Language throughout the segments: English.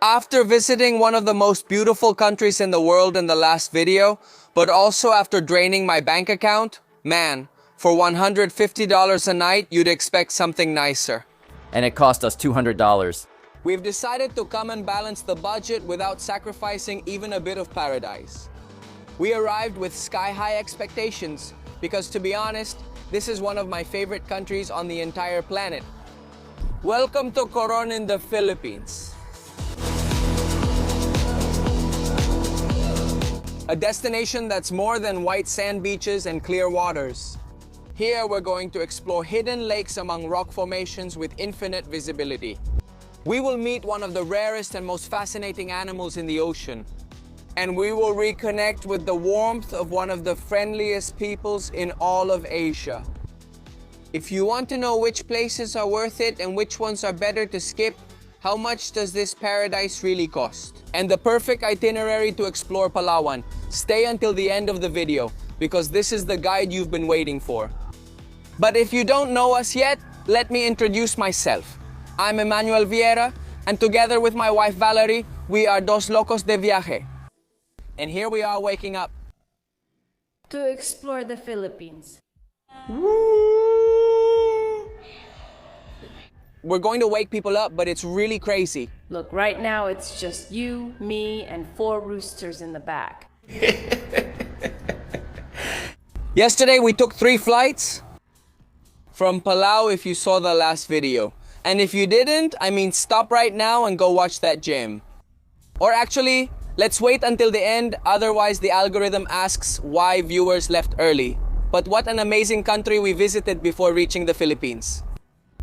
After visiting one of the most beautiful countries in the world in the last video, but also after draining my bank account, man, for $150 a night, you'd expect something nicer. And it cost us $200. We've decided to come and balance the budget without sacrificing even a bit of paradise. We arrived with sky-high expectations because, to be honest, this is one of my favorite countries on the entire planet. Welcome to Coron in the Philippines. A destination that's more than white sand beaches and clear waters. Here we're going to explore hidden lakes among rock formations with infinite visibility. We will meet one of the rarest and most fascinating animals in the ocean. And we will reconnect with the warmth of one of the friendliest peoples in all of Asia. If you want to know which places are worth it and which ones are better to skip, how much does this paradise really cost? And the perfect itinerary to explore Palawan, stay until the end of the video because this is the guide you've been waiting for. But if you don't know us yet, let me introduce myself. I'm Emmanuel Vieira, and together with my wife Valerie, we are Dos Locos de Viaje. And here we are waking up to explore the Philippines. We're going to wake people up, but it's really crazy. Look, right now it's just you, me, and 4 roosters in the back. Yesterday we took 3 flights from Palau if you saw the last video. And if you didn't, I mean, stop right now and go watch that gym. Or actually, let's wait until the end, otherwise the algorithm asks why viewers left early. But what an amazing country we visited before reaching the Philippines.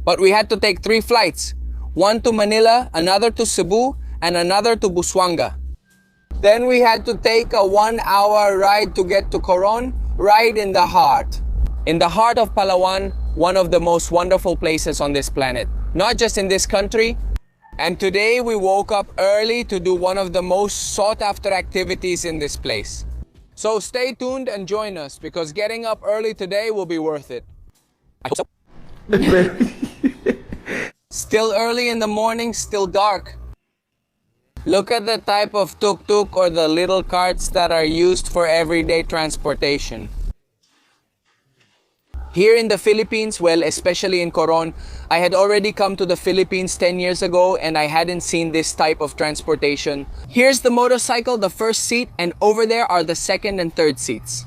But we had to take 3 flights, one to Manila, another to Cebu, and another to Busuanga. Then we had to take a 1-hour ride to get to Coron, right in the heart. In the heart of Palawan, one of the most wonderful places on this planet. Not just in this country. And today we woke up early to do one of the most sought-after activities in this place. So stay tuned and join us because getting up early today will be worth it. I hope so. Still early in the morning, still dark. Look at the type of tuk-tuk or the little carts that are used for everyday transportation. Here in the Philippines, well, especially in Coron, I had already come to the Philippines 10 years ago and I hadn't seen this type of transportation. Here's the motorcycle, the first seat, and over there are the second and third seats.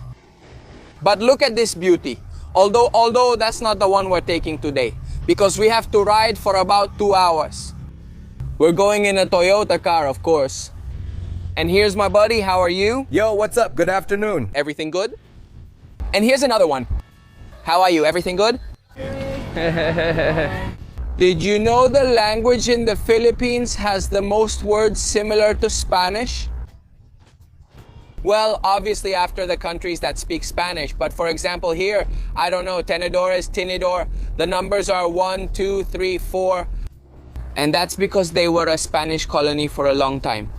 But look at this beauty. Although that's not the one we're taking today, because we have to ride for about 2 hours. We're going in a Toyota car, of course. And here's my buddy, how are you? Yo, what's up? Good afternoon. Everything good? And here's another one. How are you? Everything good? Did you know the language in the Philippines has the most words similar to Spanish? Well, obviously after the countries that speak Spanish, but for example here, I don't know, tenedor is tinidor. The numbers are 1, 2, 3, 4. And that's because they were a Spanish colony for a long time.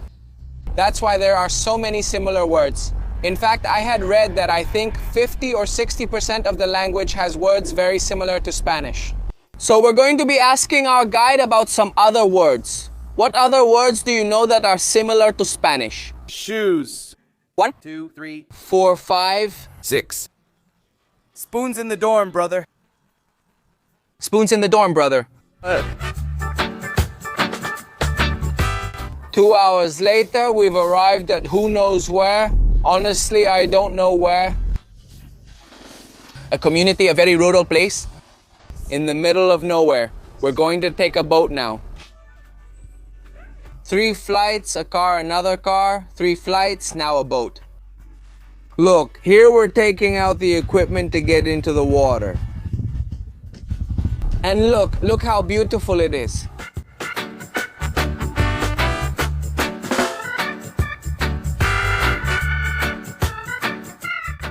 That's why there are so many similar words. In fact, I had read that I think 50 or 60% of the language has words very similar to Spanish. So we're going to be asking our guide about some other words. What other words do you know that are similar to Spanish? Shoes. 1, 2, 3, 4, 5. 6. Spoons in the dorm, brother. Spoons in the dorm, brother. 2 hours later, we've arrived at who knows where. Honestly, I don't know where. A community, a very rural place in the middle of nowhere. We're going to take a boat now. 3 flights, a car, another car. 3 flights, now a boat. Look, here we're taking out the equipment to get into the water. And look how beautiful it is.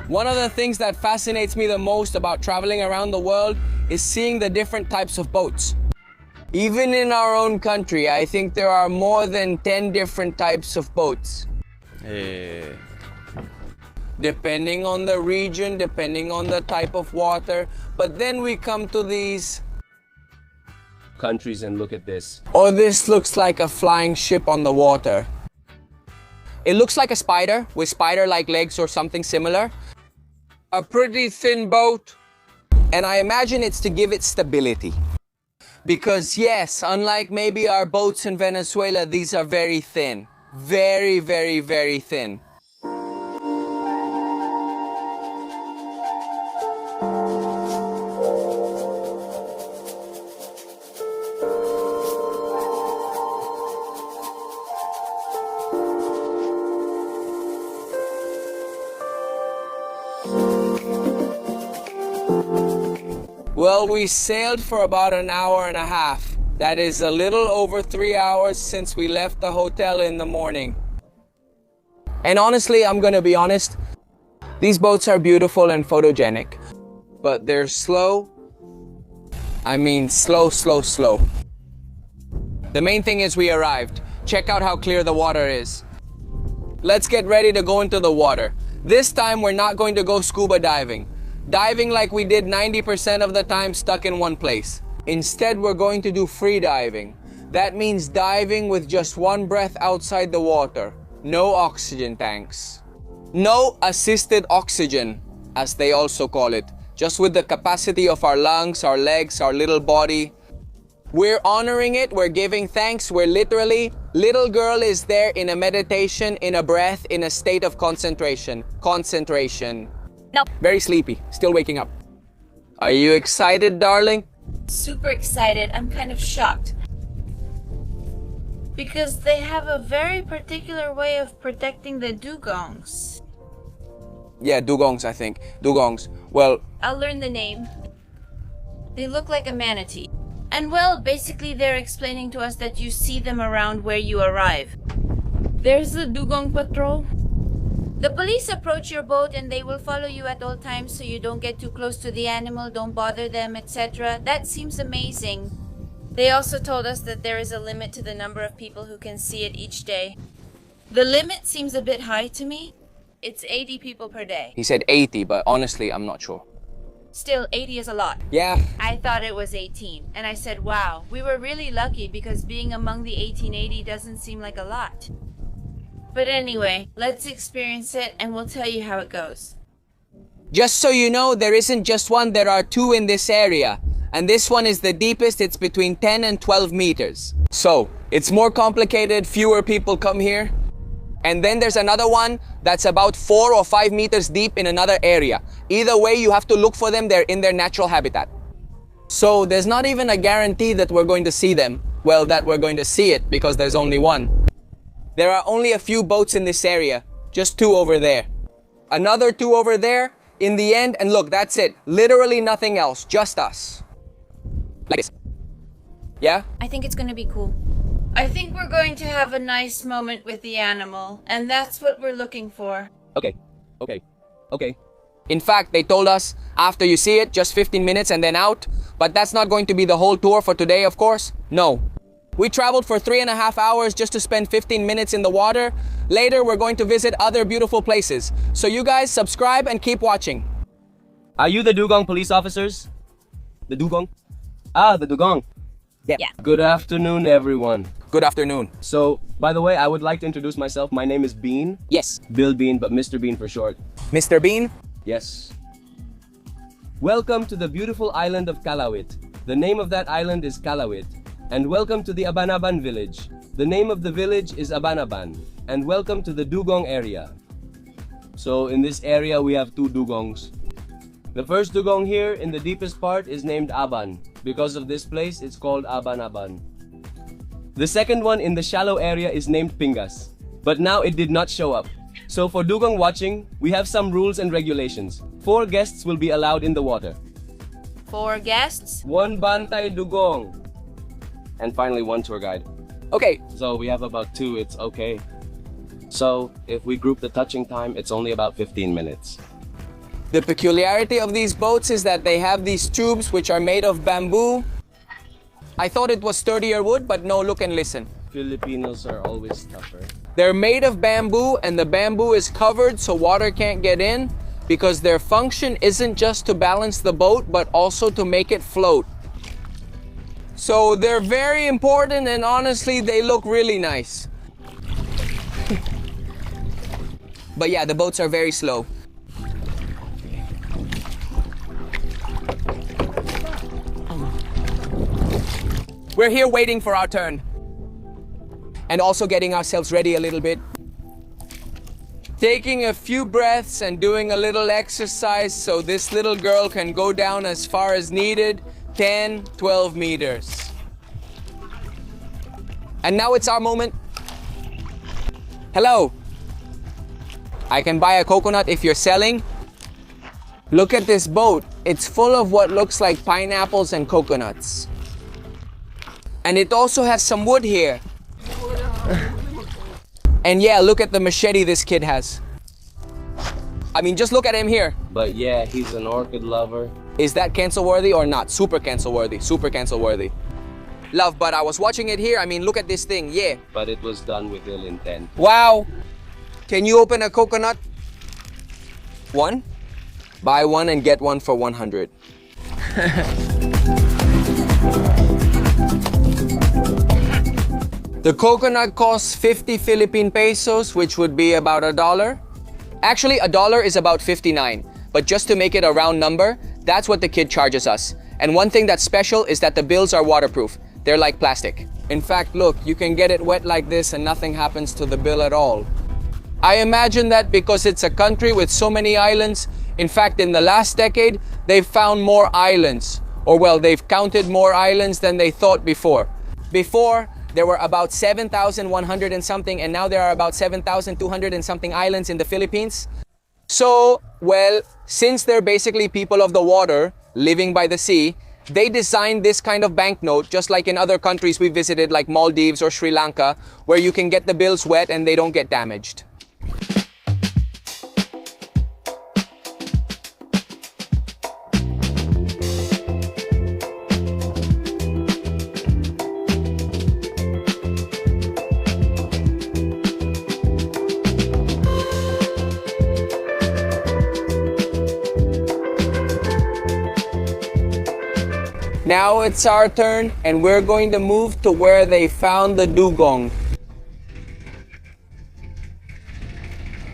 One of the things that fascinates me the most about traveling around the world is seeing the different types of boats. Even in our own country, I think there are more than 10 different types of boats. Depending on the region, depending on the type of water. But then we come to these countries and look at this. Or this looks like a flying ship on the water. It looks like a spider with spider-like legs or something similar. A pretty thin boat. And I imagine it's to give it stability. Because yes, unlike maybe our boats in Venezuela, these are very thin. Very, very, very thin. Well, we sailed for about an hour and a half. That is a little over 3 hours since we left the hotel in the morning. And honestly, I'm gonna be honest, these boats are beautiful and photogenic, but they're slow. I mean, slow. The main thing is we arrived. Check out how clear the water is. Let's get ready to go into the water. This time, we're not going to go scuba diving. Diving like we did 90% of the time stuck in one place. Instead, we're going to do free diving. That means diving with just one breath outside the water. No oxygen tanks. No assisted oxygen, as they also call it. Just with the capacity of our lungs, our legs, our little body. We're honoring it, we're giving thanks, we're literally, little girl is there in a meditation, in a breath, in a state of concentration. Concentration. No. Very sleepy, still waking up. Are you excited, darling? Super excited. I'm kind of shocked. Because they have a very particular way of protecting the dugongs. Yeah, dugongs, I think. Dugongs. Well, I'll learn the name. They look like a manatee. And well, basically they're explaining to us that you see them around where you arrive. There's the dugong patrol. The police approach your boat and they will follow you at all times so you don't get too close to the animal, don't bother them, etc. That seems amazing. They also told us that there is a limit to the number of people who can see it each day. The limit seems a bit high to me. It's 80 people per day. he said 80, but honestly, I'm not sure. Still, 80 is a lot. Yeah, I thought it was 18, and I said, wow, we were really lucky because being among the 1880 doesn't seem like a lot. But anyway, let's experience it and we'll tell you how it goes. just so you know, there isn't just one, there are two in this area. And this one is the deepest, it's between 10 and 12 meters. So, it's more complicated, fewer people come here. And then there's another one that's about 4 or 5 meters deep in another area. Either way, you have to look for them, they're in their natural habitat. So, there's not even a guarantee that we're going to see them. Well, that we're going to see it because there's only one. There are only a few boats in this area, just 2 over there. Another 2 over there, in the end, and look, that's it. Literally nothing else, just us. Like this. Yeah? I think it's gonna be cool. I think we're going to have a nice moment with the animal, and that's what we're looking for. Okay. In fact, they told us, after you see it, just 15 minutes and then out. But that's not going to be the whole tour for today, of course. No. We traveled for 3.5 hours just to spend 15 minutes in the water. Later, we're going to visit other beautiful places. So you guys subscribe and keep watching. Are you the Dugong police officers? The Dugong? Ah, the Dugong. Yeah. Good afternoon, everyone. Good afternoon. So, by the way, I would like to introduce myself. My name is Bean. Yes. Bill Bean, but Mr. Bean for short. Mr. Bean? Yes. Welcome to the beautiful island of Calawit. The name of that island is Calawit. And welcome to the Abanaban village. The name of the village is Abanaban. And welcome to the Dugong area. So in this area we have 2 dugongs. The first dugong here in the deepest part is named Aban. Because of this place it's called Abanaban. The second one in the shallow area is named Pingas. But now it did not show up. So for dugong watching, we have some rules and regulations. 4 guests will be allowed in the water. 4 guests? 1 bantay dugong. And finally 1 tour guide. Okay. So we have about 2, it's okay. So if we group the touching time, it's only about 15 minutes. The peculiarity of these boats is that they have these tubes which are made of bamboo. I thought it was sturdier wood, but no, look and listen. Filipinos are always tougher. They're made of bamboo and the bamboo is covered so water can't get in because their function isn't just to balance the boat but also to make it float. So they're very important, and honestly, they look really nice. But yeah, the boats are very slow. We're here waiting for our turn. And also getting ourselves ready a little bit. Taking a few breaths and doing a little exercise so this little girl can go down as far as needed, 10, 12 meters. And now it's our moment. Hello. I can buy a coconut if you're selling. Look at this boat. It's full of what looks like pineapples and coconuts. And it also has some wood here. And yeah, look at the machete this kid has. I mean, just look at him here. But yeah, he's an orchid lover. Is that cancel worthy or not? Super cancel worthy. Super cancel worthy. Love, but I was watching it here. I mean, look at this thing. Yeah. But it was done with ill intent. Wow. Can you open a coconut? One? Buy one and get one for 100. The coconut costs 50 Philippine pesos, which would be about $1. Actually, $1 is about 59. But just to make it a round number, that's what the kid charges us. And one thing that's special is that the bills are waterproof. They're like plastic. In fact, look, you can get it wet like this and nothing happens to the bill at all. I imagine that because it's a country with so many islands. In fact, in the last decade, they've found more islands. Or well, they've counted more islands than they thought before. Before, there were about 7,100 and something, and now there are about 7,200 and something islands in the Philippines. So, well, since they're basically people of the water, living by the sea, they designed this kind of banknote, just like in other countries we visited, like Maldives or Sri Lanka, where you can get the bills wet and they don't get damaged. Now it's our turn, and we're going to move to where they found the dugong.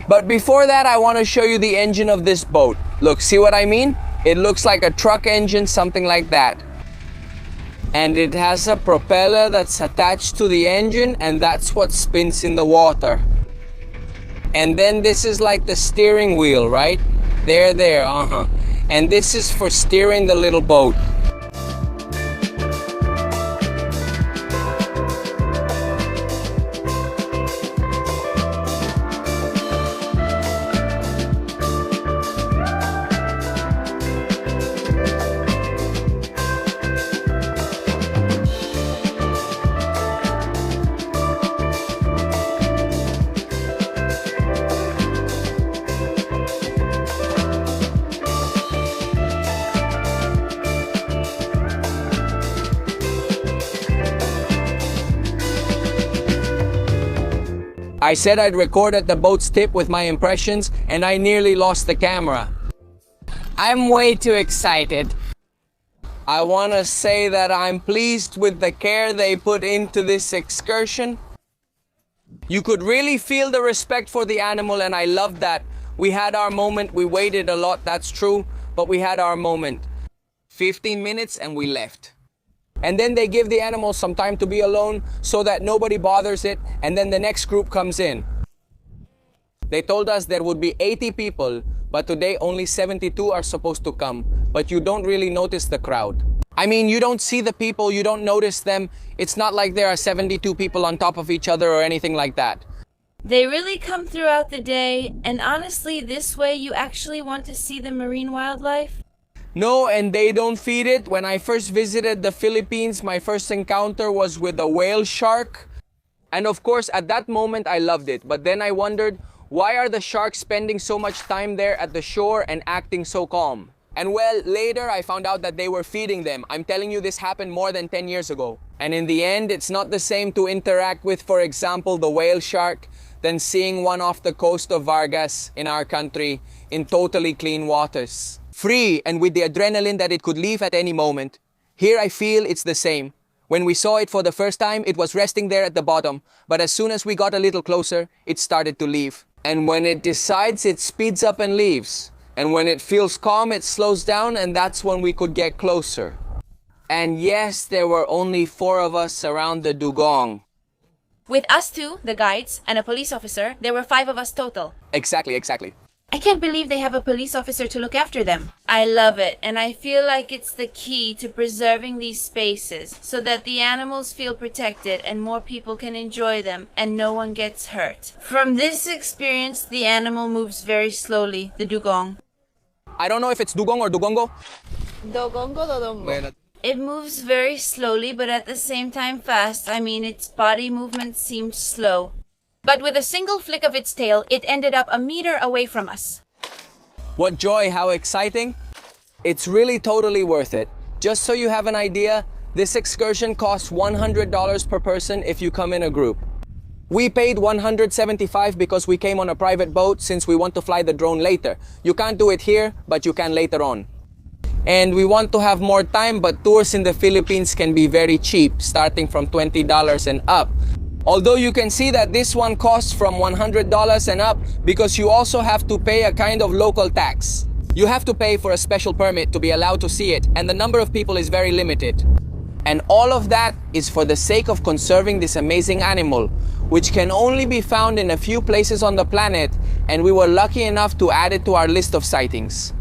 But before that, I want to show you the engine of this boat. Look, see what I mean? It looks like a truck engine, something like that. And it has a propeller that's attached to the engine, and that's what spins in the water. And then this is like the steering wheel, right? There, And this is for steering the little boat. I said I'd record at the boat's tip with my impressions, and I nearly lost the camera. I'm way too excited. I want to say that I'm pleased with the care they put into this excursion. You could really feel the respect for the animal, and I loved that. We had our moment. We waited a lot, that's true, but we had our moment. 15 minutes and we left. And then they give the animal some time to be alone so that nobody bothers it, and then the next group comes in. They told us there would be 80 people, but today only 72 are supposed to come. But you don't really notice the crowd. I mean, you don't see the people, you don't notice them. It's not like there are 72 people on top of each other or anything like that. They really come throughout the day, and honestly, this way you actually want to see the marine wildlife. No, and they don't feed it. When I first visited the Philippines, my first encounter was with a whale shark. And of course, at that moment, I loved it. But then I wondered, why are the sharks spending so much time there at the shore and acting so calm? And well, later I found out that they were feeding them. I'm telling you, this happened more than 10 years ago. And in the end, it's not the same to interact with, for example, the whale shark than seeing one off the coast of Vargas in our country in totally clean waters. Free and with the adrenaline that it could leave at any moment. Here I feel it's the same. When we saw it for the first time, it was resting there at the bottom, but as soon as we got a little closer, it started to leave. And when it decides, it speeds up and leaves. And when it feels calm, it slows down, and that's when we could get closer. And yes, there were only 4 of us around the Dugong. With us two, the guides, and a police officer, there were 5 of us total. Exactly. I can't believe they have a police officer to look after them. I love it, and I feel like it's the key to preserving these spaces so that the animals feel protected and more people can enjoy them and no one gets hurt. From this experience, the animal moves very slowly, the dugong. I don't know if it's Dugong or Dugongo. It moves very slowly, but at the same time fast. I mean, its body movement seemed slow. But with a single flick of its tail, it ended up a meter away from us. What joy, how exciting. It's really totally worth it. Just so you have an idea, this excursion costs $100 per person if you come in a group. We paid $175 because we came on a private boat since we want to fly the drone later. You can't do it here, but you can later on. And we want to have more time, but tours in the Philippines can be very cheap, starting from $20 and up. Although you can see that this one costs from $100 and up because you also have to pay a kind of local tax. You have to pay for a special permit to be allowed to see it, and the number of people is very limited. And all of that is for the sake of conserving this amazing animal, which can only be found in a few places on the planet, and we were lucky enough to add it to our list of sightings.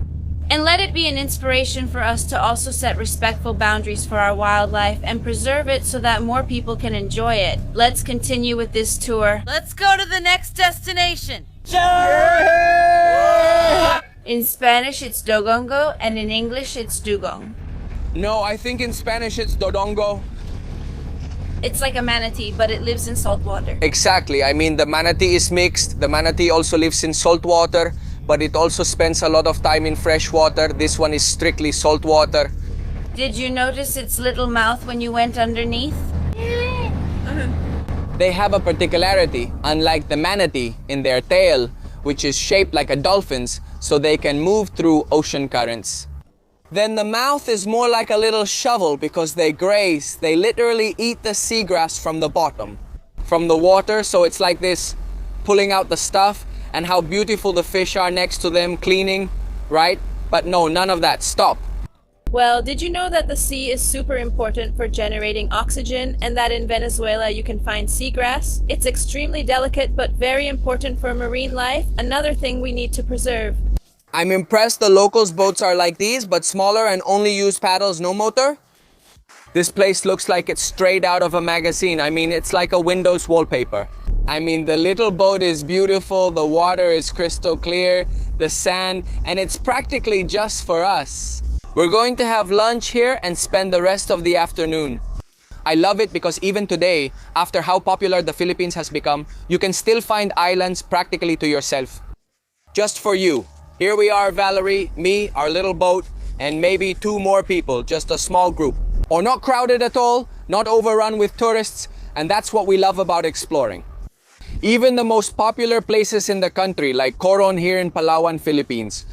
And let it be an inspiration for us to also set respectful boundaries for our wildlife and preserve it so that more people can enjoy it. Let's continue with this tour. Let's go to the next destination. In Spanish, it's Dogongo, and in English, it's Dugong. No, I think in Spanish it's Dodongo. It's like a manatee, but it lives in salt water. Exactly. I mean, the manatee is mixed. The manatee also lives in salt water, but it also spends a lot of time in fresh water. This one is strictly salt water. Did you notice its little mouth when you went underneath? They have a particularity, unlike the manatee, in their tail, which is shaped like a dolphin's, so they can move through ocean currents. Then the mouth is more like a little shovel because they graze. They literally eat the seagrass from the bottom, from the water, so it's like this, pulling out the stuff. And how beautiful the fish are next to them, cleaning, right? But no, none of that. Stop. Well, did you know that the sea is super important for generating oxygen and that in Venezuela you can find seagrass? It's extremely delicate but very important for marine life, another thing we need to preserve. I'm impressed the locals' boats are like these, but smaller and only use paddles, no motor. This place looks like it's straight out of a magazine. I mean, it's like a Windows wallpaper. I mean, the little boat is beautiful, the water is crystal clear, the sand, and it's practically just for us. We're going to have lunch here and spend the rest of the afternoon. I love it because even today, after how popular the Philippines has become, you can still find islands practically to yourself. Just for you. Here we are, Valerie, me, our little boat, and maybe 2 more people, just a small group. Or not crowded at all, not overrun with tourists, and that's what we love about exploring. Even the most popular places in the country, like Coron here in Palawan, Philippines.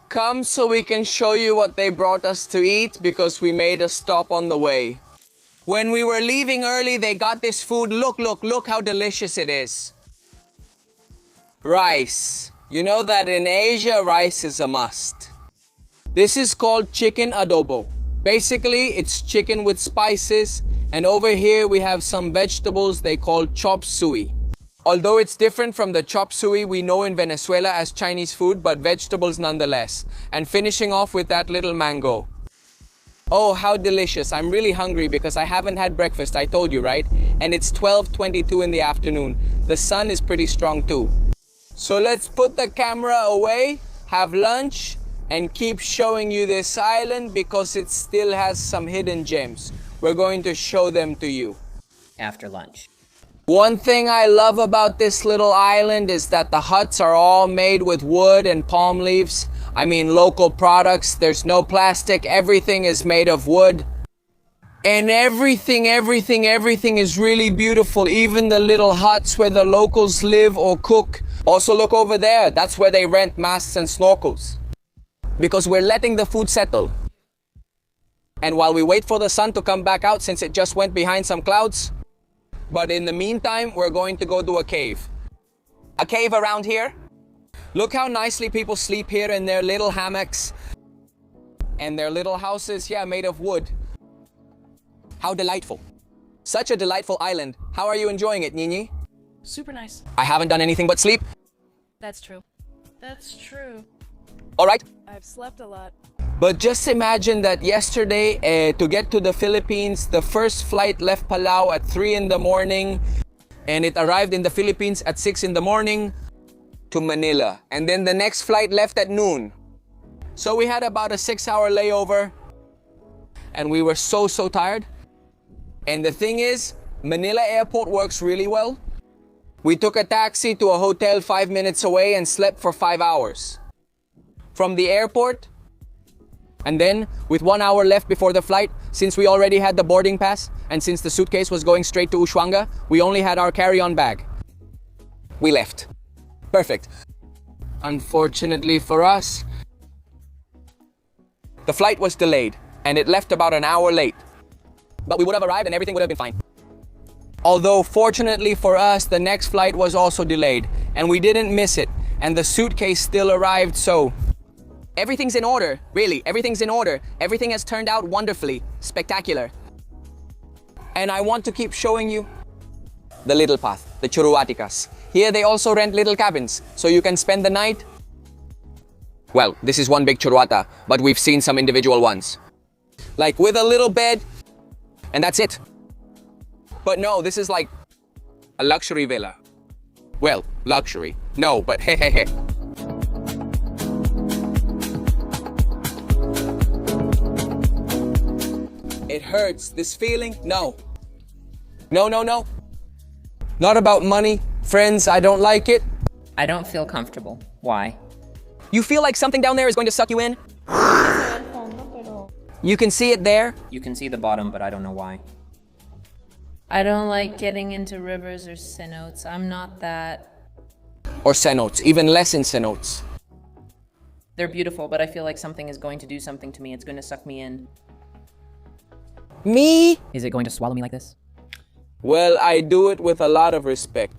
Come so we can show you what they brought us to eat because we made a stop on the way. When we were leaving early, they got this food. Look how delicious it is. Rice. You know that in Asia, rice is a must. This is called chicken adobo. Basically, it's chicken with spices, and over here we have some vegetables they call chop suey. Although it's different from the chop suey we know in Venezuela as Chinese food, but vegetables nonetheless. And finishing off with that little mango. Oh, how delicious. I'm really hungry because I haven't had breakfast, I told you, right? And it's 12:22 in the afternoon. The sun is pretty strong too. So let's put the camera away, have lunch, and keep showing you this island because it still has some hidden gems. We're going to show them to you. After lunch. One thing I love about this little island is that the huts are all made with wood and palm leaves. I mean, local products. There's no plastic. Everything is made of wood. And everything is really beautiful. Even the little huts where the locals live or cook. Also, look over there. That's where they rent masks and snorkels. Because we're letting the food settle. And while we wait for the sun to come back out since it just went behind some clouds, but in the meantime, we're going to go to a cave. A cave around here. Look how nicely people sleep here in their little hammocks and their little houses, yeah, made of wood. How delightful. Such a delightful island. How are you enjoying it, Nini? Super nice. I haven't done anything but sleep. That's true. That's true. All right. I've slept a lot. But just imagine that yesterday, to get to the Philippines, the first flight left Palau at 3 in the morning, and it arrived in the Philippines at 6 in the morning to Manila. And then the next flight left at noon. So we had about a 6-hour layover, and we were so tired. And the thing is, Manila airport works really well. We took a taxi to a hotel 5 minutes away and slept for 5 hours. From the airport, and then, with 1 hour left before the flight, since we already had the boarding pass, and since the suitcase was going straight to Ushuaia, we only had our carry-on bag. We left. Perfect. Unfortunately for us, the flight was delayed, and it left about an hour late. But we would have arrived and everything would have been fine. Although, fortunately for us, the next flight was also delayed, and we didn't miss it, and the suitcase still arrived, so everything's in order, really, everything's in order. Everything has turned out wonderfully, spectacular. And I want to keep showing you the little path, the Churuatikas. Here they also rent little cabins, so you can spend the night. Well, this is one big Churuata, but we've seen some individual ones. Like with a little bed, and that's it. But no, this is like a luxury villa. Well, luxury. No, but hey. It hurts, this feeling, no. No. Not about money. Friends, I don't like it. I don't feel comfortable. Why? You feel like something down there is going to suck you in? You can see it there. You can see the bottom, but I don't know why. I don't like getting into rivers or cenotes. I'm not that. Or cenotes, even less in cenotes. They're beautiful, but I feel like something is going to do something to me. It's going to suck me in. Me? Is it going to swallow me like this? Well, I do it with a lot of respect.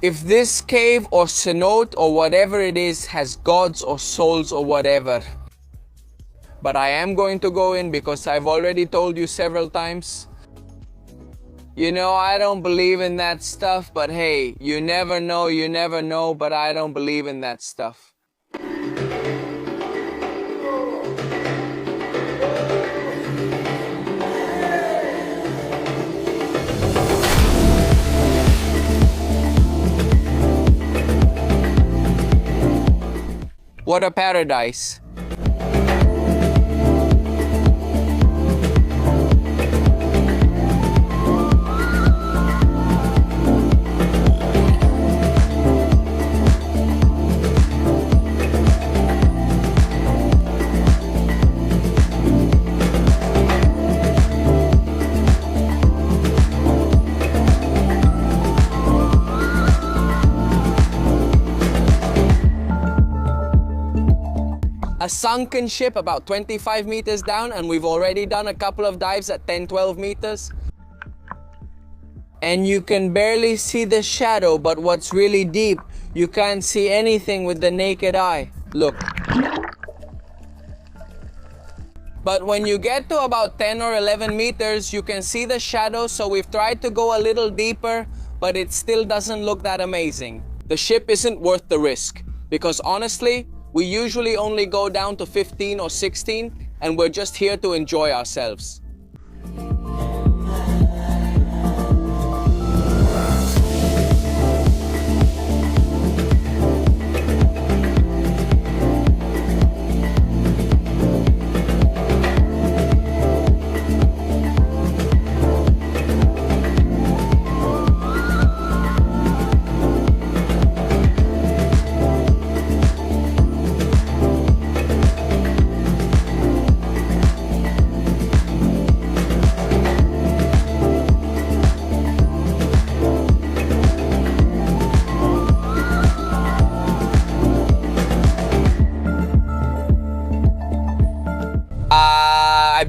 If this cave or cenote or whatever it is has gods or souls or whatever. But I am going to go in because I've already told you several times. You know, I don't believe in that stuff, but hey, you never know, but I don't believe in that stuff. What a paradise. A sunken ship about 25 meters down, and we've already done a couple of dives at 10-12 meters. And you can barely see the shadow, but what's really deep, you can't see anything with the naked eye. Look. But when you get to about 10 or 11 meters, you can see the shadow, so we've tried to go a little deeper, but it still doesn't look that amazing. The ship isn't worth the risk, because honestly, we usually only go down to 15 or 16, and we're just here to enjoy ourselves.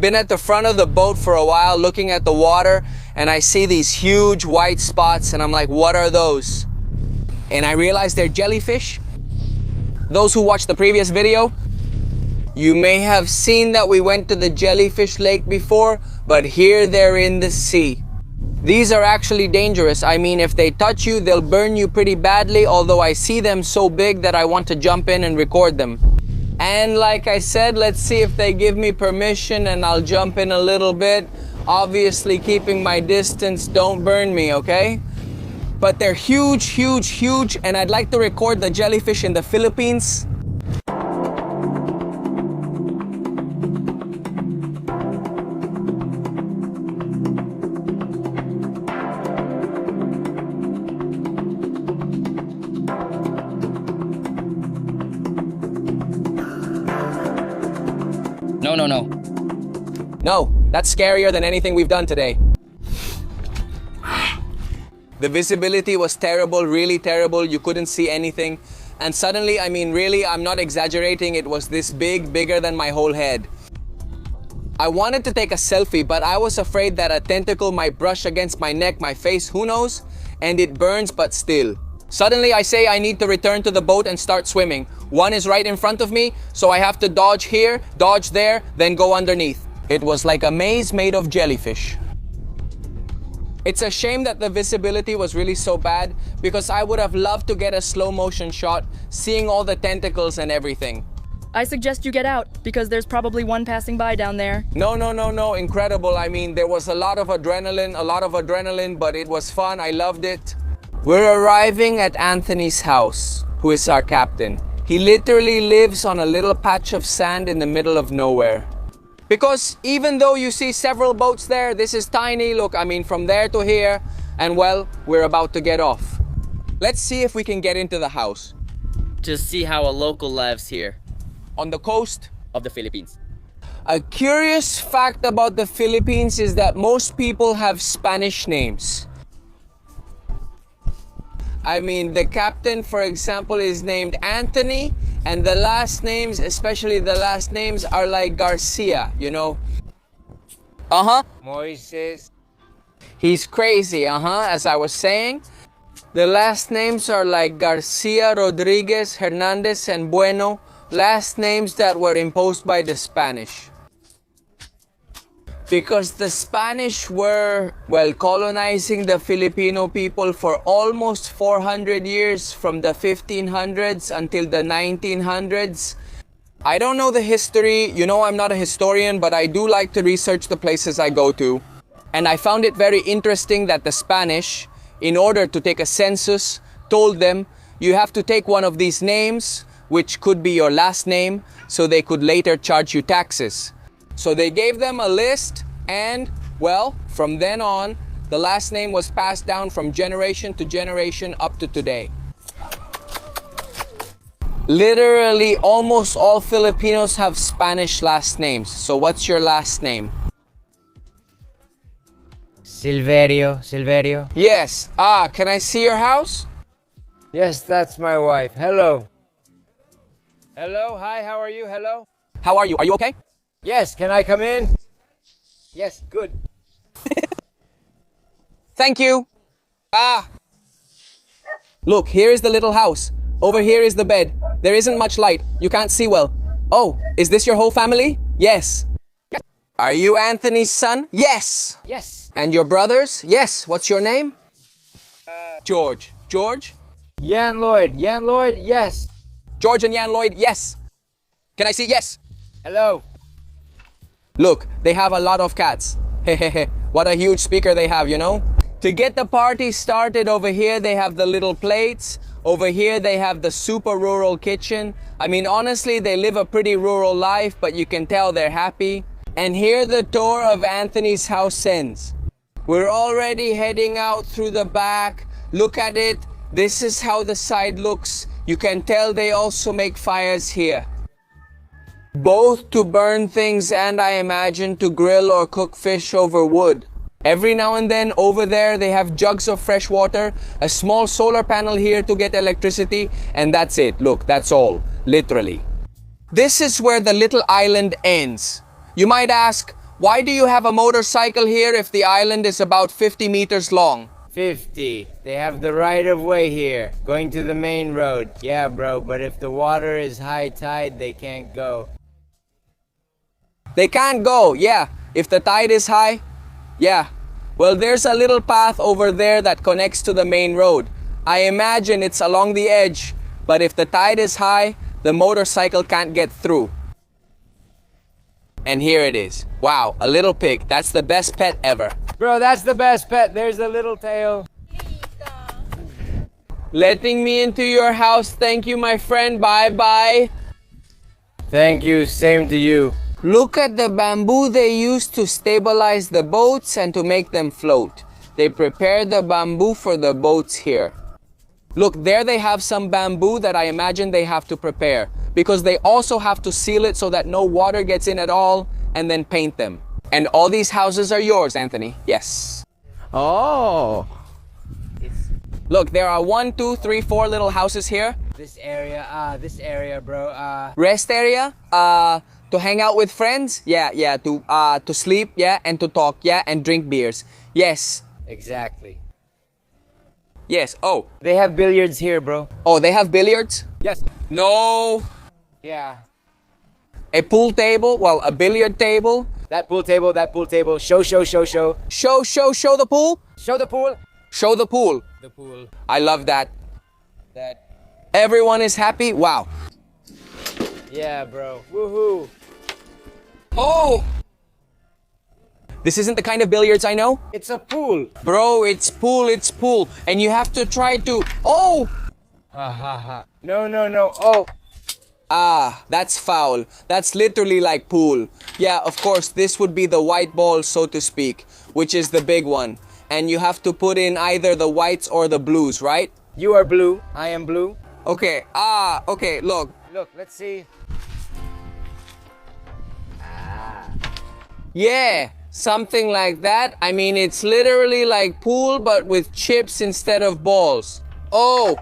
been at the front of the boat for a while looking at the water, and I see these huge white spots, and I'm like, what are those? And I realized they're jellyfish. Those who watched the previous video, you may have seen that we went to the jellyfish lake before, but here they're in the sea. These are actually dangerous. I mean, if they touch you, they'll burn you pretty badly, although I see them so big that I want to jump in and record them. And like I said, let's see if they give me permission, and I'll jump in a little bit. Obviously keeping my distance, don't burn me, okay? But they're huge, huge, huge, and I'd like to record the jellyfish in the Philippines. No. No, that's scarier than anything we've done today. The visibility was terrible, really terrible. You couldn't see anything. And suddenly, I mean, really, I'm not exaggerating. It was this big, bigger than my whole head. I wanted to take a selfie, but I was afraid that a tentacle might brush against my neck, my face, who knows? And it burns, but still. Suddenly, I say I need to return to the boat and start swimming. One is right in front of me, so I have to dodge here, dodge there, then go underneath. It was like a maze made of jellyfish. It's a shame that the visibility was really so bad, because I would have loved to get a slow motion shot, seeing all the tentacles and everything. I suggest you get out, because there's probably one passing by down there. No, incredible. I mean, there was a lot of adrenaline, but it was fun. I loved it. We're arriving at Anthony's house, who is our captain. He literally lives on a little patch of sand in the middle of nowhere. Because even though you see several boats there, this is tiny. Look, I mean, from there to here, and well, we're about to get off. Let's see if we can get into the house. Just see how a local lives here. On the coast Of the Philippines. A curious fact about the Philippines is that most people have Spanish names. I mean, the captain, for example, is named Anthony, and the last names, especially the last names, are like Garcia, you know? Moises. He's crazy, as I was saying. The last names are like Garcia, Rodriguez, Hernandez, and Bueno. Last names that were imposed by the Spanish. Because the Spanish were, well, colonizing the Filipino people for almost 400 years, from the 1500s until the 1900s. I don't know the history. You know, I'm not a historian, but I do like to research the places I go to. And I found it very interesting that the Spanish, in order to take a census, told them, you have to take one of these names, which could be your last name, so they could later charge you taxes. So they gave them a list, and, well, from then on, the last name was passed down from generation to generation up to today. Literally, almost all Filipinos have Spanish last names. So what's your last name? Silverio. Yes. Can I see your house? Yes, that's my wife. Hello. Hello, hi, how are you? Hello? How are you? Are you okay? Yes, can I come in? Yes, good. Thank you. Look, here is the little house. Over here is the bed. There isn't much light. You can't see well. Oh, is this your whole family? Yes. Are you Anthony's son? Yes. Yes. And your brothers? Yes. What's your name? George. George? Yan Lloyd, yes. George and Yan Lloyd, yes. Can I see yes? Hello. Look, they have a lot of cats. Hehehe, what a huge speaker they have, you know? To get the party started, over here they have the little plates. Over here they have the super rural kitchen. I mean, honestly, they live a pretty rural life, but you can tell they're happy. And here the tour of Anthony's house ends. We're already heading out through the back. Look at it. This is how the side looks. You can tell they also make fires here. Both to burn things and, I imagine, to grill or cook fish over wood. Every now and then over there they have jugs of fresh water, a small solar panel here to get electricity, and that's it. Look, that's all, literally. This is where the little island ends. You might ask, Why do you have a motorcycle here if the island is about 50 meters long? 50. They have the right of way here, going to the main road. Yeah, bro, but if the water is high tide, they can't go. They can't go, yeah. If the tide is high, yeah. Well, there's a little path over there that connects to the main road. I imagine it's along the edge, but if the tide is high, the motorcycle can't get through. And here it is. Wow, a little pig. That's the best pet ever. Bro, that's the best pet. There's a little tail. Letting me into your house. Thank you, my friend. Bye-bye. Thank you, same to you. Look at the bamboo they use to stabilize the boats and to make them float. They prepare the bamboo for the boats here. Look, there they have some bamboo that I imagine they have to prepare, because they also have to seal it so that no water gets in at all, and then paint them. And all these houses are yours, Anthony. Yes. Oh. Look, there are 1, 2, 3, 4 little houses here. This area, bro. Rest area, to hang out with friends. Yeah, to sleep, yeah, and to talk, yeah, and drink beers. Yes. Exactly. Yes. Oh. They have billiards here, bro. Oh, they have billiards? Yes. No. Yeah. A pool table? Well, a billiard table? That pool table. Show. Show the pool? Show the pool. Show the pool. The pool. I love that. Everyone is happy? Wow. Yeah, bro. Woohoo. Oh! This isn't the kind of billiards I know? It's a pool. Bro, it's pool. And you have to try to... Oh! No. Oh. Ah, that's foul. That's literally like pool. Yeah, of course, this would be the white ball, so to speak, which is the big one. And you have to put in either the whites or the blues, right? You are blue. I am blue. Okay, okay, look. Look, let's see. Yeah, something like that. I mean, it's literally like pool, but with chips instead of balls. Oh!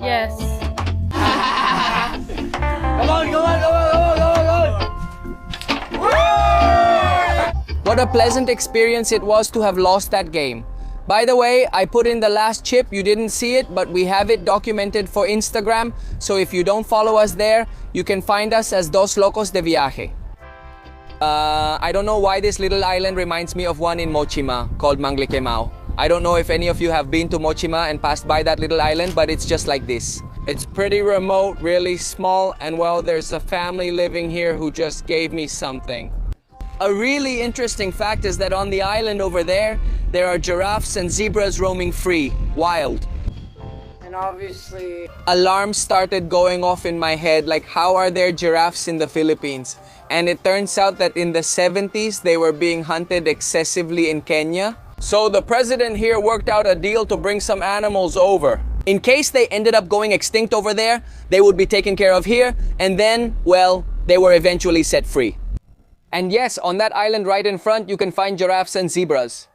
Yes. Come on. What a pleasant experience it was to have lost that game. By the way, I put in the last chip. You didn't see it, but we have it documented for Instagram. So if you don't follow us there, you can find us as Dos Locos de Viaje. I don't know why this little island reminds me of one in Mochima called Manglikemao. I don't know if any of you have been to Mochima and passed by that little island, but it's just like this. It's pretty remote, really small, and well, there's a family living here who just gave me something. A really interesting fact is that on the island over there are giraffes and zebras roaming free, wild. And obviously... Alarms started going off in my head, like how are there giraffes in the Philippines? And it turns out that in the 70s, they were being hunted excessively in Kenya. So the president here worked out a deal to bring some animals over. In case they ended up going extinct over there, they would be taken care of here, and then, well, they were eventually set free. And yes, on that island right in front, you can find giraffes and zebras.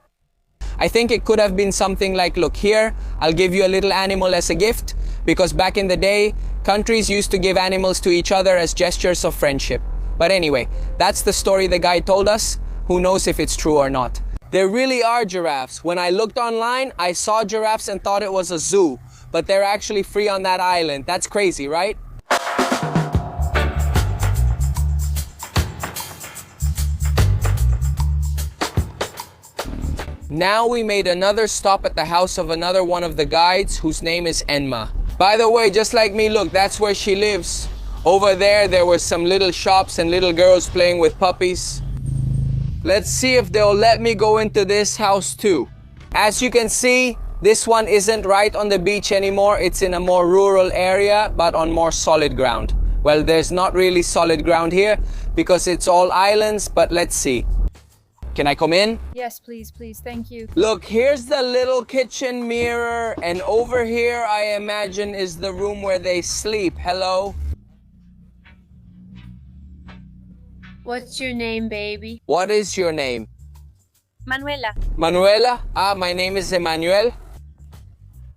I think it could have been something like, look here, I'll give you a little animal as a gift, because back in the day, countries used to give animals to each other as gestures of friendship. But anyway, that's the story the guy told us. Who knows if it's true or not. There really are giraffes. When I looked online, I saw giraffes and thought it was a zoo, but they're actually free on that island. That's crazy, right? Now we made another stop at the house of another one of the guides whose name is Enma. By the way, just like me, look, that's where she lives. Over there were some little shops and little girls playing with puppies. Let's see if they'll let me go into this house too. As you can see, this one isn't right on the beach anymore. It's in a more rural area, but on more solid ground. Well, there's not really solid ground here because it's all islands, but let's see. Can I come in? Yes, please, thank you. Look, here's the little kitchen mirror, and over here, I imagine, is the room where they sleep. Hello? What's your name, baby? What is your name? Manuela. Manuela? Ah, my name is Emmanuel.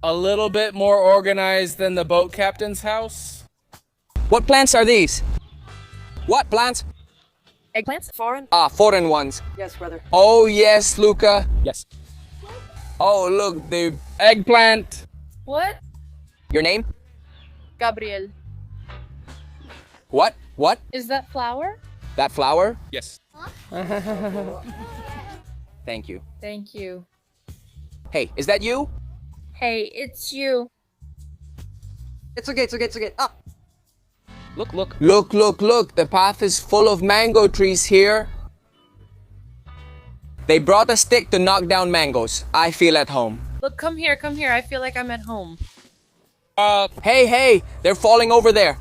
A little bit more organized than the boat captain's house. What plants are these? What plants? Eggplants? Foreign? Ah, foreign ones. Yes, brother. Oh yes, Luca. Yes. Oh look, the Eggplant. What? your name? Gabriel. What? What? Is that flower? That flower? Yes. Thank you. Thank you. Hey, is that you? Hey, it's you. It's okay, it's okay, it's okay. Ah! Look, look. Look, look, look. The path is full of mango trees here. They brought a stick to knock down mangoes. I feel at home. Look, come here, come here. I feel like I'm at home. Hey, hey, they're falling over there.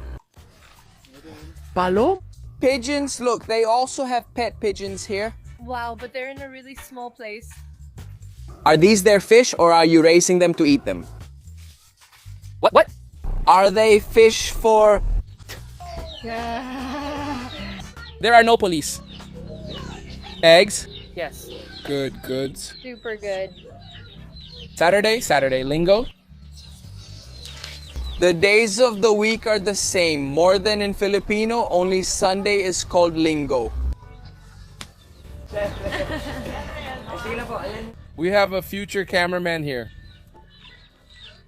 Palo? Pigeons, look, they also have pet pigeons here. Wow, but they're in a really small place. Are these their fish or are you raising them to eat them? What? Are they fish for... There are no police. Eggs? Yes. Good goods. Super good. Saturday lingo. The days of the week are the same. More than in Filipino, only Sunday is called lingo. We have a future cameraman here.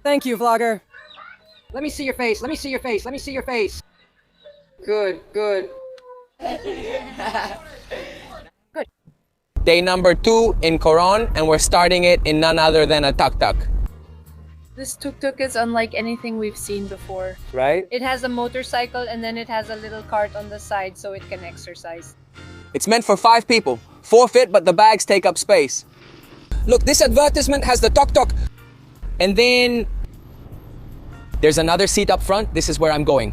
Thank you, vlogger. Let me see your face, let me see your face, let me see your face. Good, good. Day number 2 in Coron, and we're starting it in none other than a tuk-tuk. This tuk-tuk is unlike anything we've seen before. Right? It has a motorcycle and then it has a little cart on the side so it can exercise. It's meant for 5 people. 4 fit, but the bags take up space. Look, this advertisement has the tuk-tuk. And then... there's another seat up front. This is where I'm going.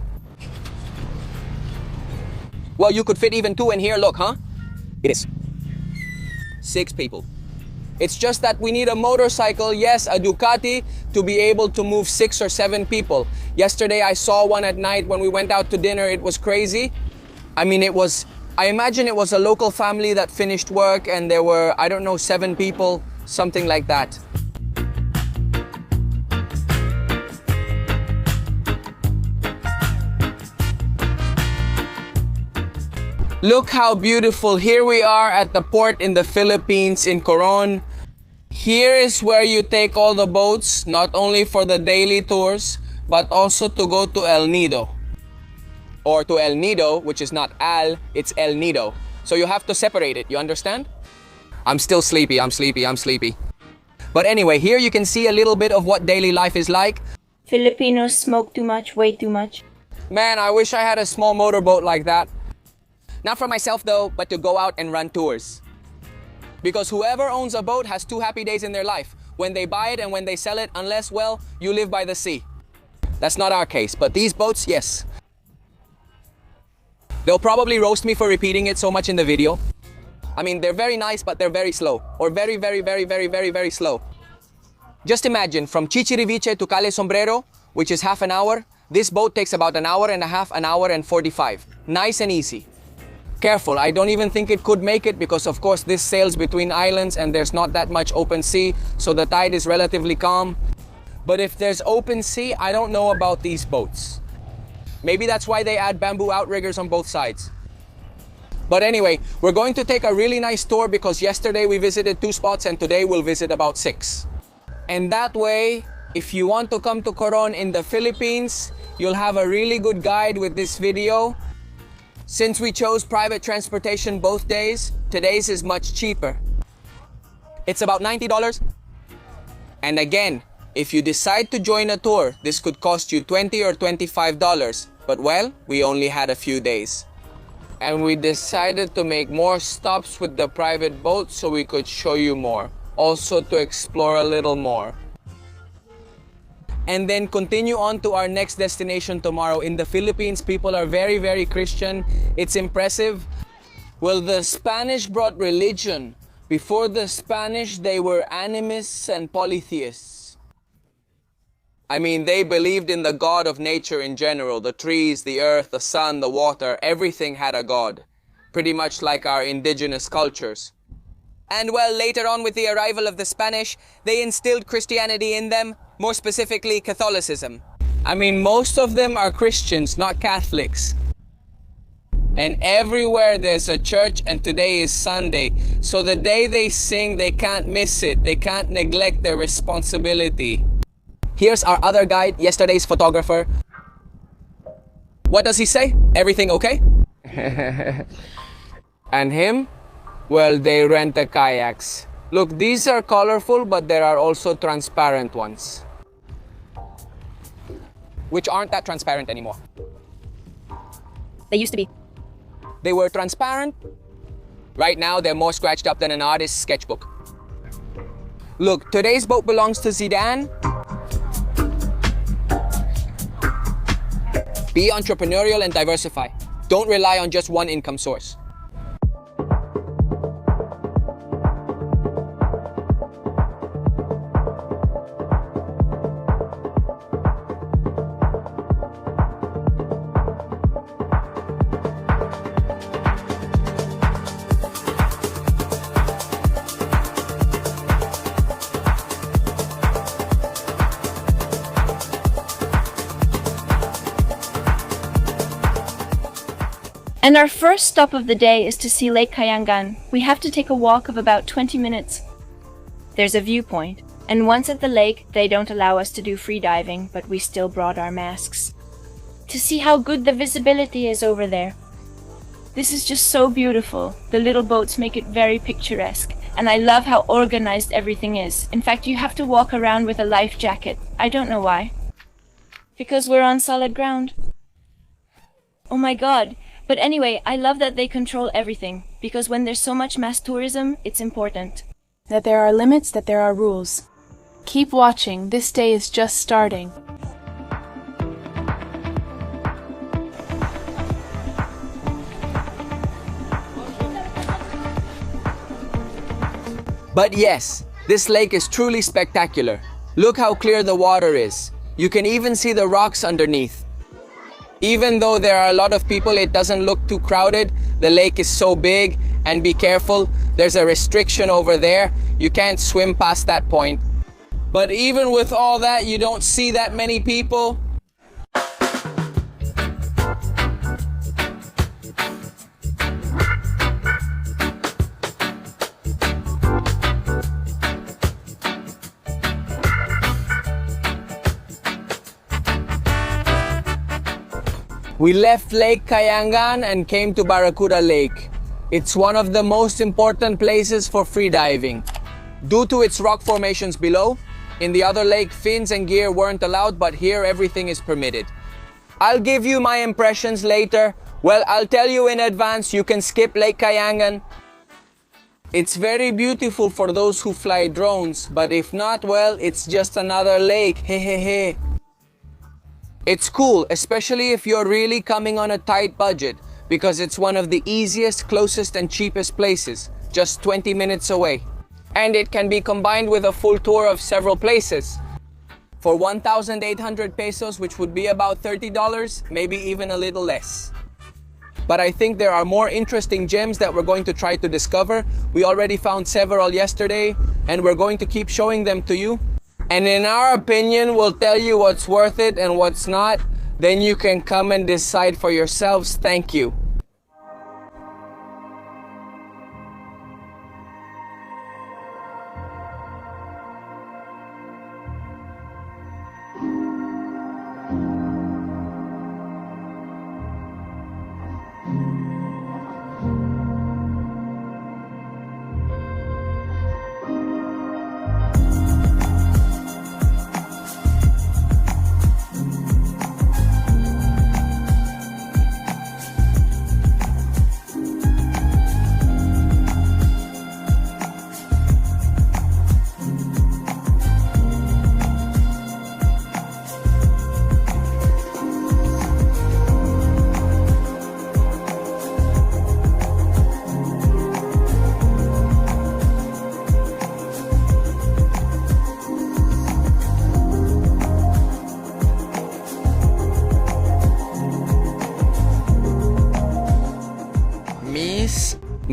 Well, you could fit even 2 in here, look, huh? It is. 6 people. It's just that we need a motorcycle, yes, a Ducati, to be able to move 6 or 7 people. Yesterday I saw one at night when we went out to dinner. It was crazy. I mean, I imagine it was a local family that finished work and there were, I don't know, 7 people, something like that. Look how beautiful. Here we are at the port in the Philippines in Coron. Here is where you take all the boats, not only for the daily tours, but also to go to El Nido. Or to El Nido, which is not Al, it's El Nido. So you have to separate it, you understand? I'm still sleepy, I'm sleepy. But anyway, here you can see a little bit of what daily life is like. Filipinos smoke too much, way too much. Man, I wish I had a small motorboat like that. Not for myself though, but to go out and run tours. Because whoever owns a boat has 2 happy days in their life. When they buy it and when they sell it, unless, well, you live by the sea. That's not our case, but these boats, yes. They'll probably roast me for repeating it so much in the video. I mean, they're very nice, but they're very slow. Or very, very, very, very, very, very slow. Just imagine, from Chichiriviche to Calle Sombrero, which is half an hour, this boat takes about an hour and a half, an hour and 45. Nice and easy. Careful, I don't even think it could make it because of course this sails between islands and there's not that much open sea, so the tide is relatively calm. But if there's open sea, I don't know about these boats. Maybe that's why they add bamboo outriggers on both sides. But anyway, we're going to take a really nice tour because yesterday we visited 2 spots and today we'll visit about 6. And that way, if you want to come to Coron in the Philippines, you'll have a really good guide with this video. Since we chose private transportation both days, today's is much cheaper. It's about $90. And again, if you decide to join a tour, this could cost you $20 or $25. But well, we only had a few days. And we decided to make more stops with the private boat so we could show you more. Also to explore a little more. And then continue on to our next destination tomorrow. In the Philippines, people are very, very Christian. It's impressive. Well, the Spanish brought religion. Before the Spanish, they were animists and polytheists. I mean, they believed in the God of nature in general. The trees, the earth, the sun, the water, everything had a God. Pretty much like our indigenous cultures. And well, later on with the arrival of the Spanish, they instilled Christianity in them, more specifically Catholicism. I mean, most of them are Christians, not Catholics. And everywhere there's a church, and today is Sunday. So the day they sing, they can't miss it. They can't neglect their responsibility. Here's our other guide, yesterday's photographer. What does he say? Everything okay? And him? Well, they rent the kayaks. Look, these are colorful, but there are also transparent ones. Which aren't that transparent anymore. They used to be. They were transparent. Right now, they're more scratched up than an artist's sketchbook. Look, today's boat belongs to Zidane. Be entrepreneurial and diversify. Don't rely on just one income source. And our first stop of the day is to see Lake Kayangan. We have to take a walk of about 20 minutes. There's a viewpoint, and once at the lake, they don't allow us to do free diving, but we still brought our masks. To see how good the visibility is over there. This is just so beautiful. The little boats make it very picturesque, and I love how organized everything is. In fact, you have to walk around with a life jacket. I don't know why. Because we're on solid ground. Oh my god. But anyway, I love that they control everything, because when there's so much mass tourism, it's important. That there are limits, that there are rules. Keep watching, this day is just starting. But yes, this lake is truly spectacular. Look how clear the water is. You can even see the rocks underneath. Even though there are a lot of people, it doesn't look too crowded. The lake is so big, and be careful, there's a restriction over there. You can't swim past that point. But even with all that, you don't see that many people. We left Lake Kayangan and came to Barracuda Lake. It's one of the most important places for freediving. Due to its rock formations below, in the other lake, fins and gear weren't allowed, but here everything is permitted. I'll give you my impressions later. Well, I'll tell you in advance, you can skip Lake Kayangan. It's very beautiful for those who fly drones, but if not, well, it's just another lake, hehehe. It's cool, especially if you're really coming on a tight budget, because it's one of the easiest, closest, and cheapest places, just 20 minutes away. And it can be combined with a full tour of several places. For 1,800 pesos, which would be about $30, maybe even a little less. But I think there are more interesting gems that we're going to try to discover. We already found several yesterday, and we're going to keep showing them to you. And in our opinion, we'll tell you what's worth it and what's not. Then you can come and decide for yourselves. Thank you.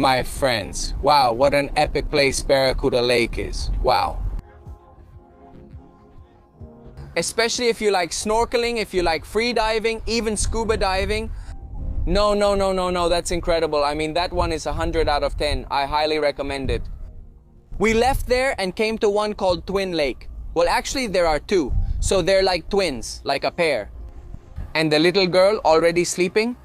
my friends. Wow, what an epic place Barracuda Lake is. Wow. Especially if you like snorkeling, if you like free diving, even scuba diving. No, that's incredible. I mean, that one is 100 out of 10. I highly recommend it. We left there and came to one called Twin Lake. Well, actually there are two. So they're like twins, like a pair. And the little girl already sleeping.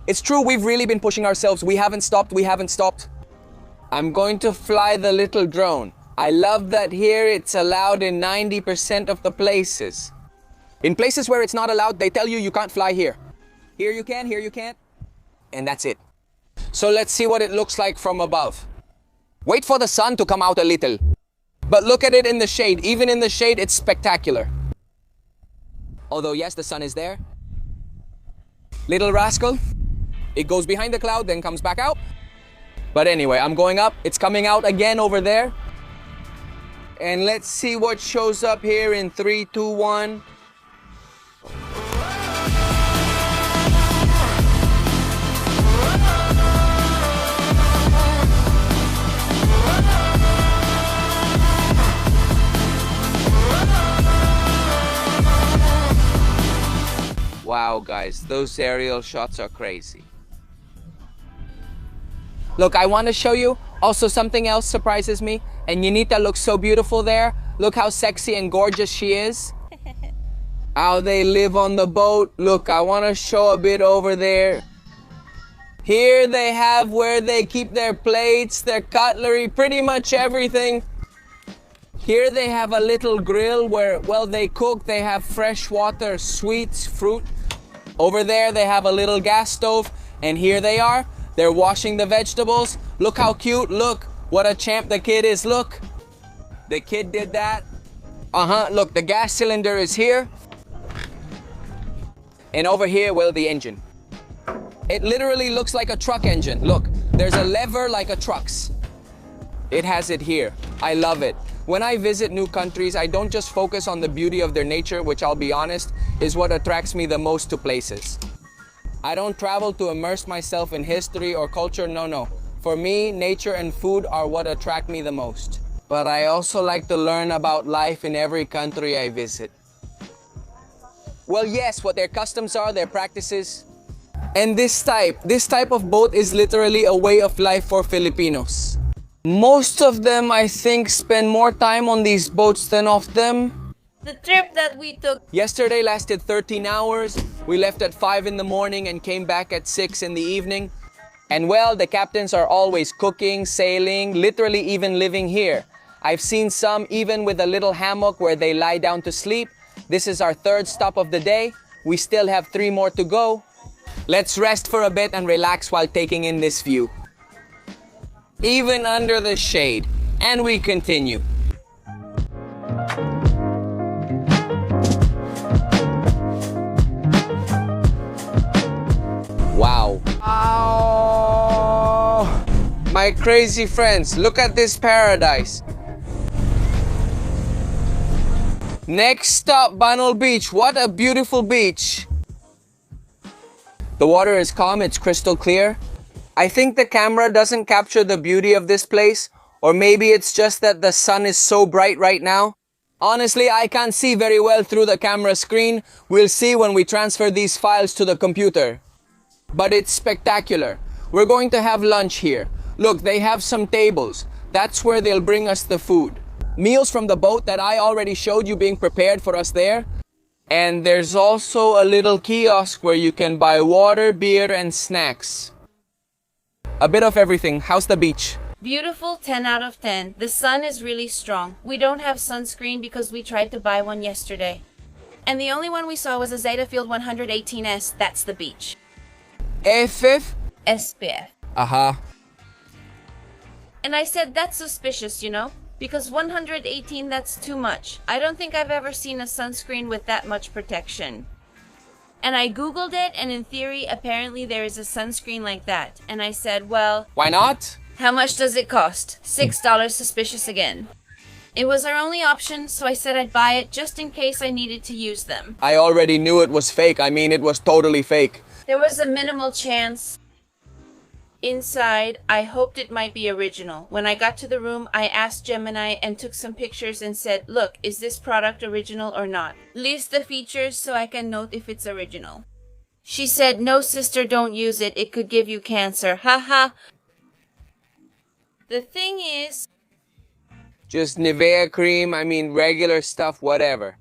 It's true, we've really been pushing ourselves. We haven't stopped. I'm going to fly the little drone. I love that here it's allowed in 90% of the places. In places where it's not allowed, they tell you you can't fly here. Here you can, here you can't. And that's it. So let's see what it looks like from above. Wait for the sun to come out a little. But look at it in the shade. Even in the shade, it's spectacular. Although, yes, the sun is there. Little rascal. It goes behind the cloud, then comes back out. But anyway, I'm going up. It's coming out again over there. And let's see what shows up here in 3, 2, 1. Wow, guys, those aerial shots are crazy. Look, I want to show you also something else surprises me. And Yanita looks so beautiful there. Look how sexy and gorgeous she is. How they live on the boat. Look, I want to show a bit over there. Here they have where they keep their plates, their cutlery, pretty much everything. Here they have a little grill where, well, they cook. They have fresh water, sweets, fruit. Over there they have a little gas stove. And here they are. They're washing the vegetables. Look how cute. Look. What a champ the kid is, look. The kid did that. Look, the gas cylinder is here. And over here, well, the engine. It literally looks like a truck engine. Look, there's a lever like a truck's. It has it here. I love it. When I visit new countries, I don't just focus on the beauty of their nature, which I'll be honest, is what attracts me the most to places. I don't travel to immerse myself in history or culture, no. For me, nature and food are what attract me the most. But I also like to learn about life in every country I visit. Well, yes, what their customs are, their practices. And this type of boat is literally a way of life for Filipinos. Most of them, I think, spend more time on these boats than off them. The trip that we took yesterday lasted 13 hours. We left at 5 in the morning and came back at 6 in the evening. And well, the captains are always cooking, sailing, literally even living here. I've seen some even with a little hammock where they lie down to sleep. This is our 3rd stop of the day. We still have 3 more to go. Let's rest for a bit and relax while taking in this view. Even under the shade. And we continue. Wow. Oh, my crazy friends, look at this paradise. Next stop, Banol Beach. What a beautiful beach. The water is calm, it's crystal clear. I think the camera doesn't capture the beauty of this place, or maybe it's just that the sun is so bright right now. Honestly, I can't see very well through the camera screen. We'll see when we transfer these files to the computer. But it's spectacular. We're going to have lunch here. Look, they have some tables. That's where they'll bring us the food. Meals from the boat that I already showed you being prepared for us there. And there's also a little kiosk where you can buy water, beer, and snacks. A bit of everything. How's the beach? Beautiful, 10 out of 10. The sun is really strong. We don't have sunscreen because we tried to buy one yesterday. And the only one we saw was a Zetafield 118S. That's the beach. FF? SPF. And I said, that's suspicious, you know? Because 118, that's too much. I don't think I've ever seen a sunscreen with that much protection. And I googled it, and in theory, apparently there is a sunscreen like that. And I said, well... why not? How much does it cost? $6, suspicious again. It was our only option, so I said I'd buy it just in case I needed to use them. I already knew it was fake. I mean, it was totally fake. There was a minimal chance inside. I hoped it might be original. When I got to the room, I asked Gemini and took some pictures and said, look, is this product original or not? List the features so I can note if it's original. She said, no sister, don't use it. It could give you cancer. Haha. The thing is, Just Nivea cream, I mean regular stuff, whatever.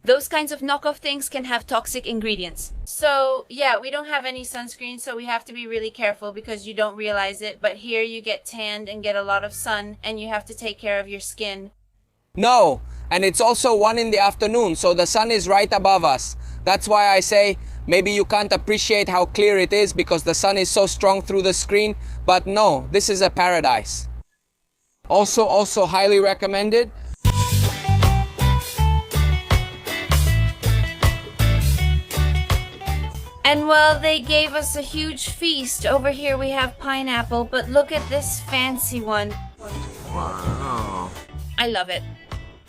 those kinds of knockoff things can have toxic ingredients. So, yeah, we don't have any sunscreen, so we have to be really careful because you don't realize it. But here you get tanned and get a lot of sun, and you have to take care of your skin. No, and it's also 1 in the afternoon, so the sun is right above us. That's why I say maybe you can't appreciate how clear it is because the sun is so strong through the screen. But no, this is a paradise. Also highly recommended. And well, they gave us a huge feast. Over here we have pineapple, but look at this fancy one. Wow. I love it.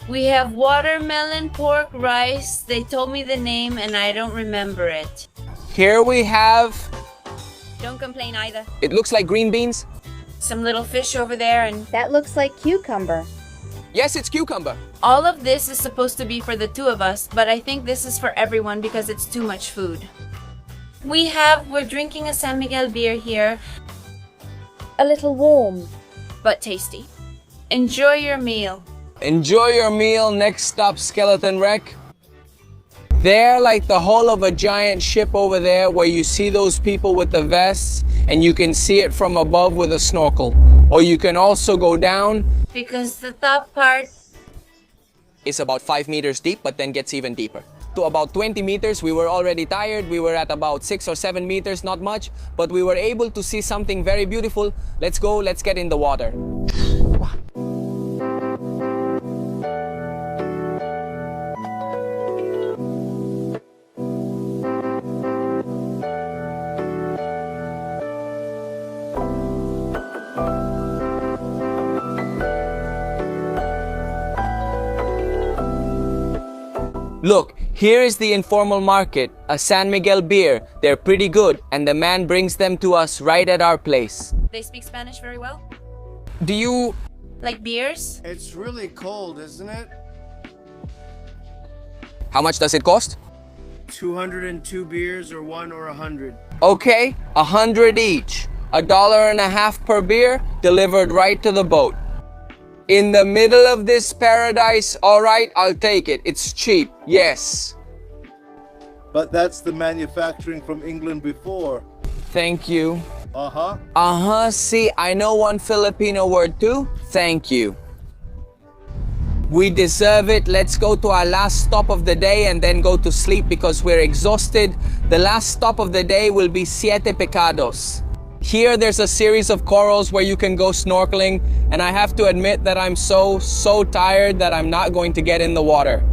We have watermelon pork rice. They told me the name and I don't remember it. Here we have, Don't complain either. it looks like green beans. Some little fish over there and That looks like cucumber. Yes, it's cucumber. all of this is supposed to be for the 2 of us, but I think this is for everyone because it's too much food. We're drinking a San Miguel beer here, A little warm. but tasty. Enjoy your meal. Enjoy your meal. Next stop, Skeleton Wreck. They're like the hull of a giant ship over there where you see those people with the vests and you can see it from above with a snorkel. Or you can also go down. Because the top part It's about 5 meters deep, but then gets even deeper. To about 20 meters, we were already tired. We were at about 6 or 7 meters, not much, but we were able to see something very beautiful. Let's go, let's get in the water. Look, here is the informal market, a San Miguel beer. They're pretty good, and the man brings them to us right at our place. they speak Spanish very well. Do you... Like beers? It's really cold, isn't it? How much does it cost? 202 beers or 1 or 100. Okay, 100 each. $1.50 per beer, delivered right to the boat. In the middle of this paradise, alright, I'll take it. It's cheap, yes. But that's the manufacturing from England before. Thank you. Uh-huh. Uh-huh, see, I know one Filipino word too. Thank you. We deserve it. Let's go to our last stop of the day and then go to sleep because we're exhausted. The last stop of the day will be Siete Pecados. Here there's a series of corals where you can go snorkeling, and I have to admit that I'm so tired that I'm not going to get in the water.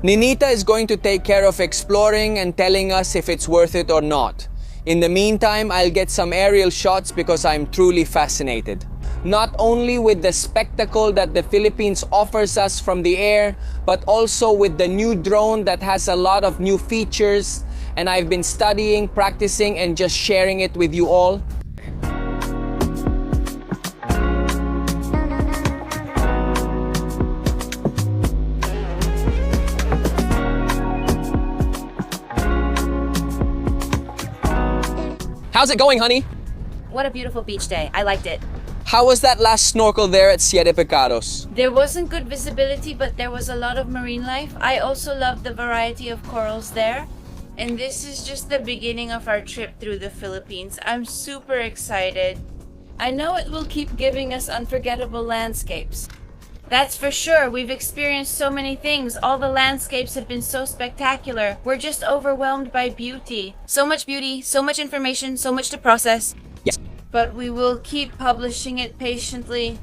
Ninita is going to take care of exploring and telling us if it's worth it or not. In the meantime, I'll get some aerial shots because I'm truly fascinated. Not only with the spectacle that the Philippines offers us from the air, but also with the new drone that has a lot of new features, and I've been studying, practicing, and just sharing it with you all. How's it going, honey? What a beautiful beach day. I liked it. How was that last snorkel there at Siete Pecados? There wasn't good visibility, but there was a lot of marine life. I also loved the variety of corals there. And this is just the beginning of our trip through the Philippines. I'm super excited. I know it will keep giving us unforgettable landscapes. That's for sure. We've experienced so many things. All the landscapes have been so spectacular. We're just overwhelmed by beauty. So much beauty, so much information, so much to process. Yes. But we will keep publishing it patiently.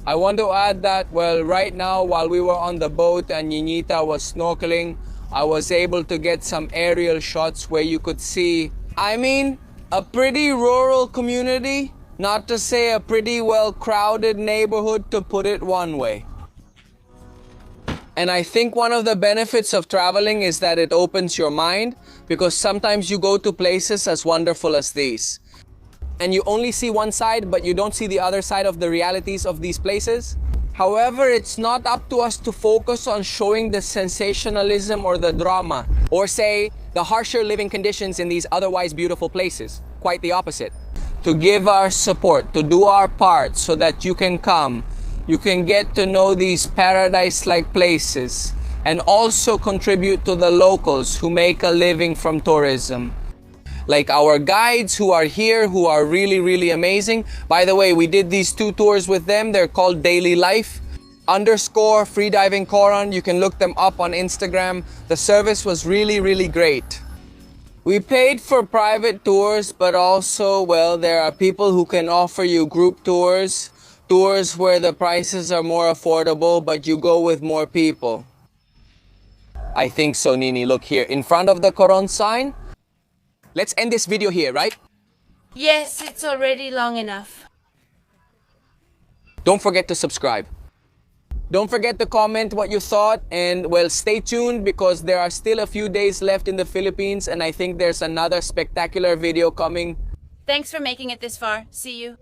I want to add that, well, right now, while we were on the boat and Ninita was snorkeling, I was able to get some aerial shots where you could see, a pretty rural community. Not to say a pretty well crowded neighborhood, to put it one way. And I think one of the benefits of traveling is that it opens your mind, because sometimes you go to places as wonderful as these and you only see one side, but you don't see the other side of the realities of these places. However, it's not up to us to focus on showing the sensationalism or the drama, or say the harsher living conditions in these otherwise beautiful places. Quite the opposite. To give our support, to do our part so that you can come, you can get to know these paradise-like places, and also contribute to the locals who make a living from tourism. Like our guides who are here, who are really, really amazing. By the way, we did these 2 tours with them. They're called Daily Life _ Freediving Coron. You can look them up on Instagram. The service was really, really great. We paid for private tours, but also, well, there are people who can offer you group tours where the prices are more affordable, but you go with more people. I think so, Nini. Look here, in front of the Coron sign. Let's end this video here, right? Yes, it's already long enough. Don't forget to subscribe. Don't forget to comment what you thought, and well, stay tuned because there are still a few days left in the Philippines, and I think there's another spectacular video coming. Thanks for making it this far. See you.